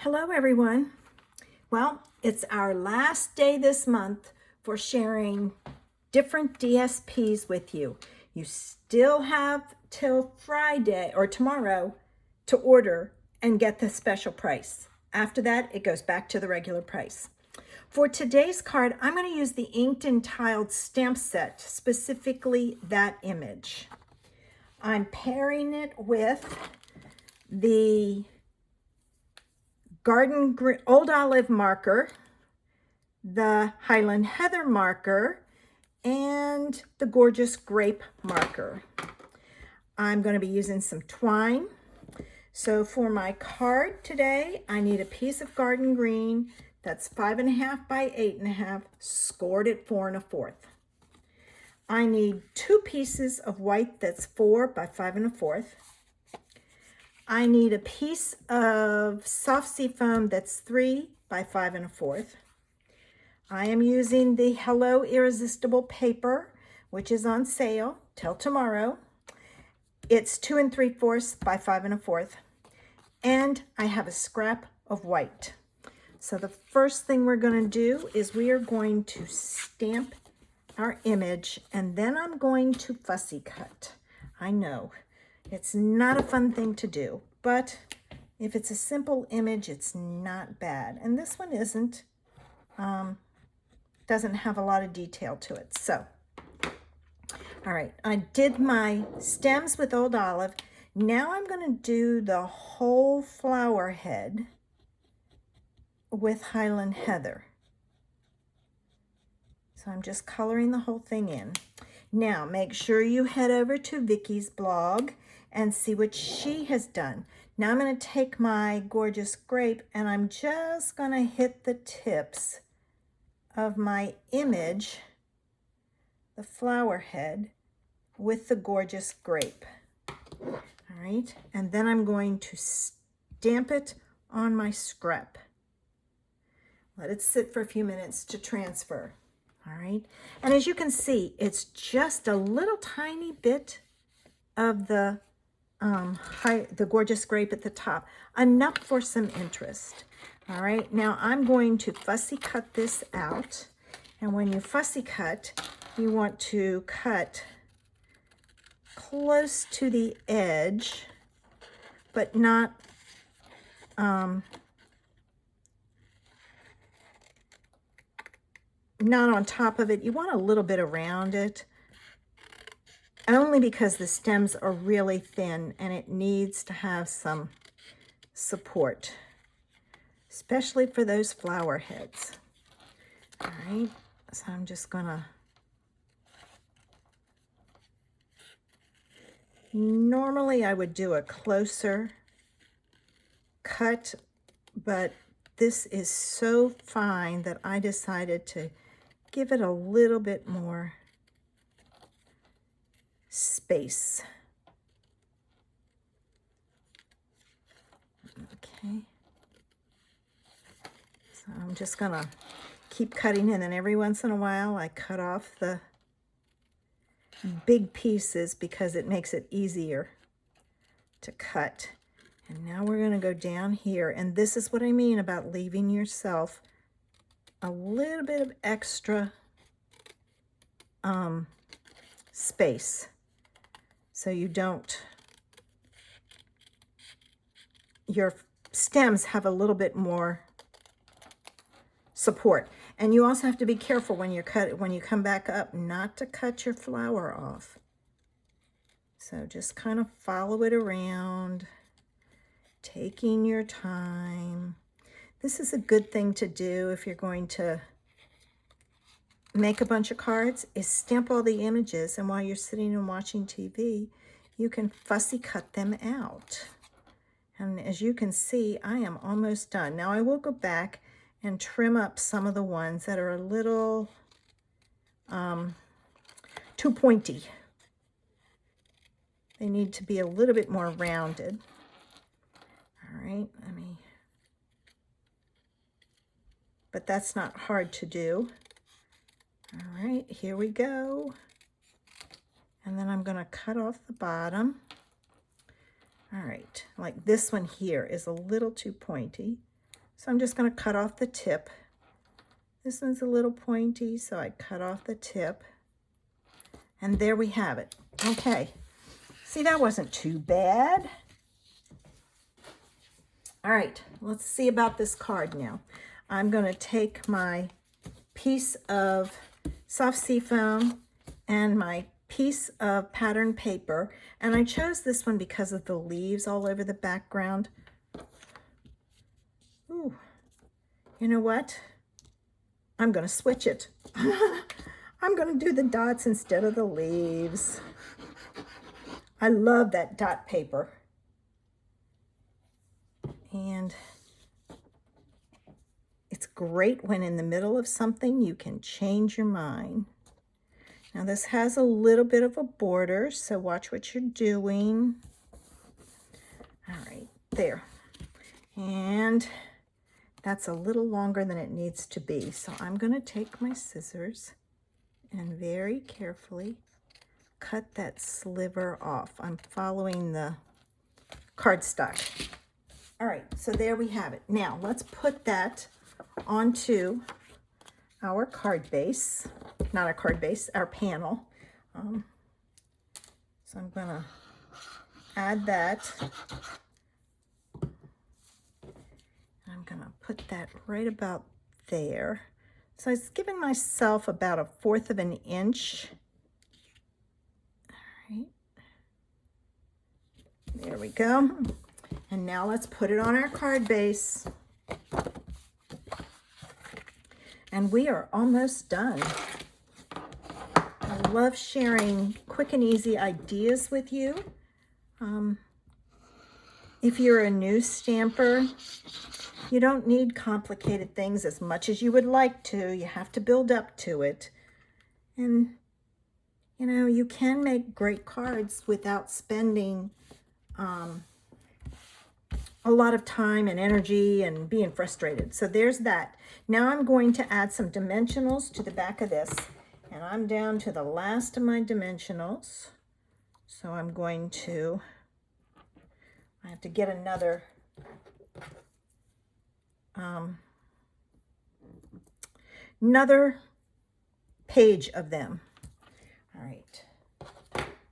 Hello, everyone. Well, it's our last day this month for sharing different DSPs with you. You still have till Friday or tomorrow to order and get the special price. After that, it goes back to the regular price. For today's card, I'm going to use the inked and tiled stamp set, specifically that image. I'm pairing it with the Garden Green, Old Olive marker, the Highland Heather marker, and the Gorgeous Grape marker. I'm going to be using some twine. So for my card today, I need a piece of Garden Green that's 5.5 by 8.5, scored at 4 1/4. I need 2 pieces of white that's 4 by 5 1/4. I need a piece of soft seafoam that's 3 by 5 1/4. I am using the Hello Irresistible paper, which is on sale till tomorrow. It's 2 3/4 by 5 1/4. And I have a scrap of white. So the first thing we're going to do is we are going to stamp our image, and then I'm going to fussy cut. I know it's not a fun thing to do, but if it's a simple image, it's not bad. And this one isn't, doesn't have a lot of detail to it. So, all right, I did my stems with Old Olive. Now I'm going to do the whole flower head with Highland Heather. So I'm just coloring the whole thing in. Now, make sure you head over to Vicky's blog and see what she has done. Now I'm going to take my Gorgeous Grape and I'm just going to hit the tips of my image, the flower head, with the Gorgeous Grape. All right, and then I'm going to stamp it on my scrap. Let it sit for a few minutes to transfer. All right, and as you can see, it's just a little tiny bit of the Gorgeous Grape at the top, enough for some interest. All right, now I'm going to fussy cut this out. And when you fussy cut, you want to cut close to the edge, but not not on top of it. You want a little bit around it, only because the stems are really thin and it needs to have some support, especially for those flower heads. All right, so I'm just gonna, normally I would do a closer cut, but this is so fine that I decided to give it a little bit more space. Okay. So I'm just gonna keep cutting in, and every once in a while I cut off the big pieces because it makes it easier to cut. And now we're going to go down here, and this is what I mean about leaving yourself a little bit of extra space so you don't, your stems have a little bit more support. And you also have to be careful when you come back up, not to cut your flower off. So just kind of follow it around, taking your time. This is a good thing to do if you're going to make a bunch of cards, is stamp all the images, and while you're sitting and watching TV, you can fussy cut them out. And as you can see, I am almost done. Now I will go back and trim up some of the ones that are a little too pointy. They need to be a little bit more rounded. All right, but that's not hard to do. All right, here we go. And then I'm going to cut off the bottom. All right, like this one here is a little too pointy. So I'm just going to cut off the tip. This one's a little pointy, so I cut off the tip. And there we have it. Okay. See, that wasn't too bad. All right, let's see about this card now. I'm going to take my piece of soft seafoam and my piece of pattern paper, and I chose this one because of the leaves all over the background. Ooh, you know what? I'm going to switch it. I'm going to do the dots instead of the leaves. I love that dot paper. And it's great when in the middle of something you can change your mind. Now this has a little bit of a border, so watch what you're doing. All right, there. And that's a little longer than it needs to be. So I'm going to take my scissors and very carefully cut that sliver off. I'm following the cardstock. All right, so there we have it. Now let's put that onto our card base, not our card base, our panel. So I'm gonna add that. I'm gonna put that right about there. So I was giving myself about 1/4 of an inch. All right, there we go. And now let's put it on our card base. And we are almost done. I love sharing quick and easy ideas with you. If you're a new stamper, you don't need complicated things as much as you would like to. You have to build up to it. And, you know, you can make great cards without spending a lot of time and energy and being frustrated. So there's that. Now I'm going to add some dimensionals to the back of this. And I'm down to the last of my dimensionals. So I'm going to, I have to get another page of them. All right.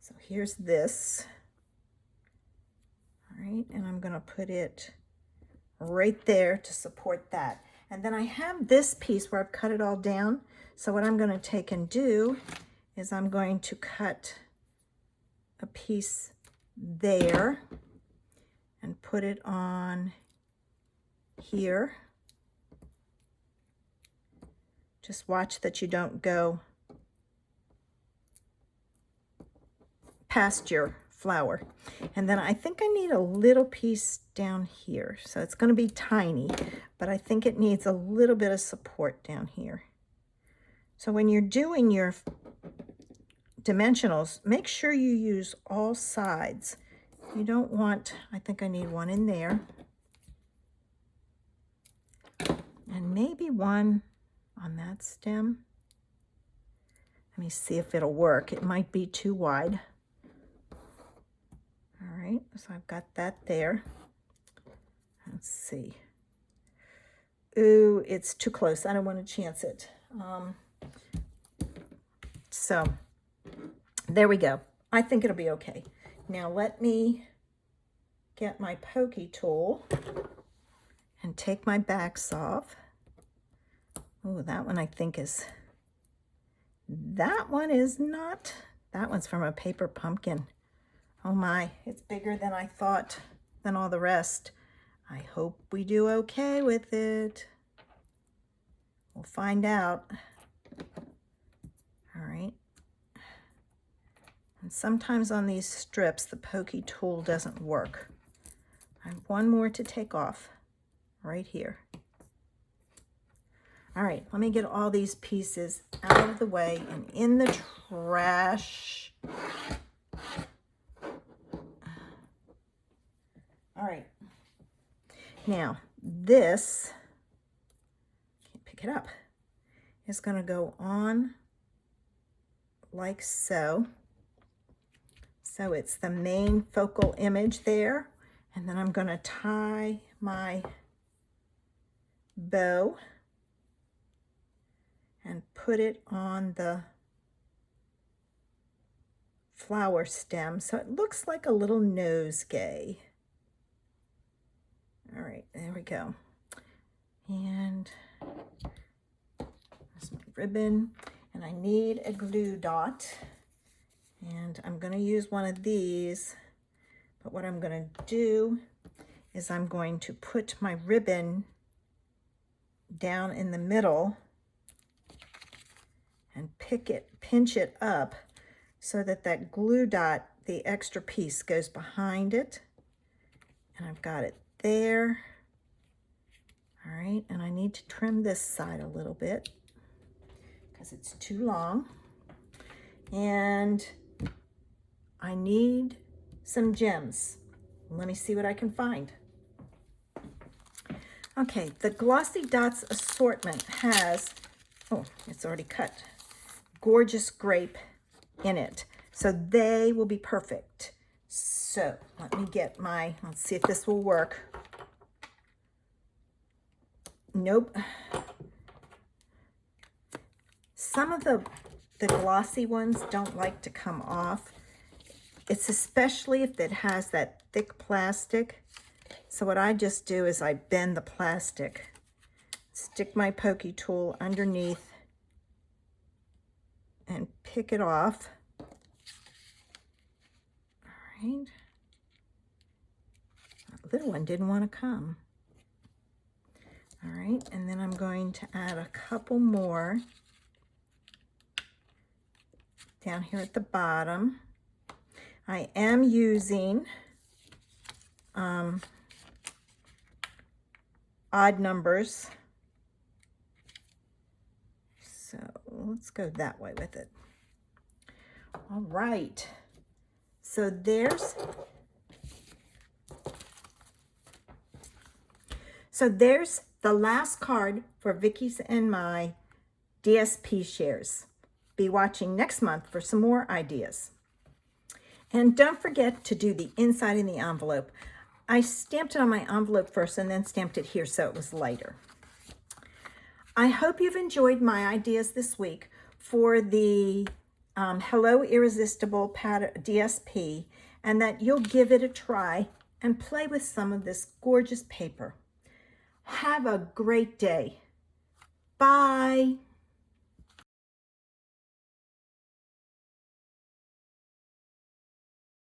So here's this. All right, and I'm going to put it right there to support that. And then I have this piece where I've cut it all down. So what I'm going to take and do is I'm going to cut a piece there and put it on here. Just watch that you don't go past your flower. And then I think I need a little piece down here. So it's going to be tiny, but I think it needs a little bit of support down here. So when you're doing your dimensionals, make sure you use all sides. You don't want, I think I need one in there. And maybe one on that stem. Let me see if it'll work. It might be too wide. All right, so I've got that there. Let's see. Ooh, it's too close. I don't want to chance it. So there we go. I think it'll be okay. Now let me get my pokey tool and take my backs off. Oh, that one I think is, that one is not, that one's from a paper pumpkin. Oh my, it's bigger than I thought, than all the rest. I hope we do okay with it. We'll find out. All right. And sometimes on these strips, the pokey tool doesn't work. I have one more to take off right here. All right, let me get all these pieces out of the way and in the trash. All right, now this, can't pick it up, is going to go on like so. So it's the main focal image there, and then I'm going to tie my bow and put it on the flower stem so it looks like a little nosegay. All right, there we go. And there's my ribbon, and I need a glue dot, and I'm going to use one of these, but what I'm going to do is I'm going to put my ribbon down in the middle and pinch it up so that that glue dot, the extra piece, goes behind it. And I've got it there. All right, and I need to trim this side a little bit because it's too long. And I need some gems. Let me see what I can find. Okay, the Glossy Dots assortment has, oh, it's already cut, Gorgeous Grape in it. So they will be perfect. So let me get my, let's see if this will work. Nope. Some of the glossy ones don't like to come off. It's especially if it has that thick plastic. So what I just do is I bend the plastic, stick my pokey tool underneath and pick it off. All right. That little one didn't want to come. All right, and then I'm going to add a couple more down here at the bottom. I am using odd numbers. So let's go that way with it. All right. So there's the last card for Vicky's and my DSP shares. Be watching next month for some more ideas. And don't forget to do the inside in the envelope. I stamped it on my envelope first and then stamped it here so it was lighter. I hope you've enjoyed my ideas this week for the Hello Irresistible DSP, and that you'll give it a try and play with some of this gorgeous paper. Have a great day. Bye.